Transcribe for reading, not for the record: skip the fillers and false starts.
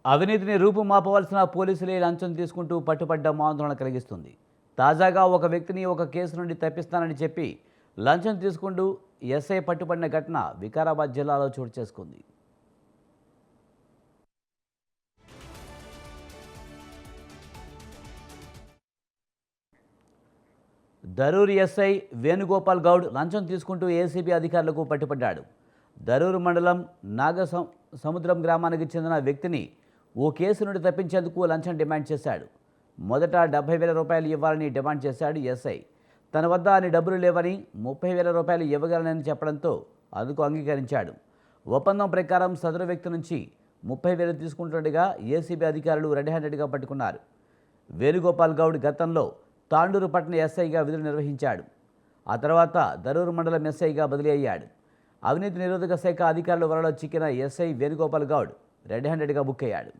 అవినీతిని రూపుమాపవలసిన పోలీసులే లంచం తీసుకుంటూ పట్టుబడ్డం ఆందోళన కలిగిస్తుంది. తాజాగా ఒక వ్యక్తిని ఒక కేసు నుండి తప్పిస్తానని చెప్పి లంచం తీసుకుంటూ ఎస్ఐ పట్టుబడిన ఘటన వికారాబాద్ జిల్లాలో చోటు చేసుకుంది. దరూర్ ఎస్ఐ వేణుగోపాల్ గౌడ్ లంచం తీసుకుంటూ ఏసీబీ అధికారులకు పట్టుబడ్డాడు. దరూరు మండలం సముద్రం గ్రామానికి చెందిన వ్యక్తిని ఓ కేసు నుండి తప్పించేందుకు లంచం డిమాండ్ చేశాడు. మొదట 70,000 రూపాయలు ఇవ్వాలని డిమాండ్ చేశాడు ఎస్ఐ. తన వద్ద అన్ని డబ్బులు లేవని 30,000 రూపాయలు ఇవ్వగలనని చెప్పడంతో అందుకు అంగీకరించాడు. ఒప్పందం ప్రకారం సదరు వ్యక్తి నుంచి 30,000 తీసుకుంటుండగా ఏసీబీ అధికారులు రెడ్ హ్యాండెడ్గా పట్టుకున్నారు. వేణుగోపాల్ గౌడ్ గతంలో తాండూరు పట్టణ ఎస్ఐగా విధులు నిర్వహించాడు. ఆ తర్వాత దరూరు మండలం ఎస్ఐగా బదిలీ అయ్యాడు. అవినీతి నిరోధక శాఖ అధికారుల వలలో చిక్కిన ఎస్ఐ వేణుగోపాల్ గౌడ్ రెడ్ హ్యాండెడ్గా బుక్ అయ్యాడు.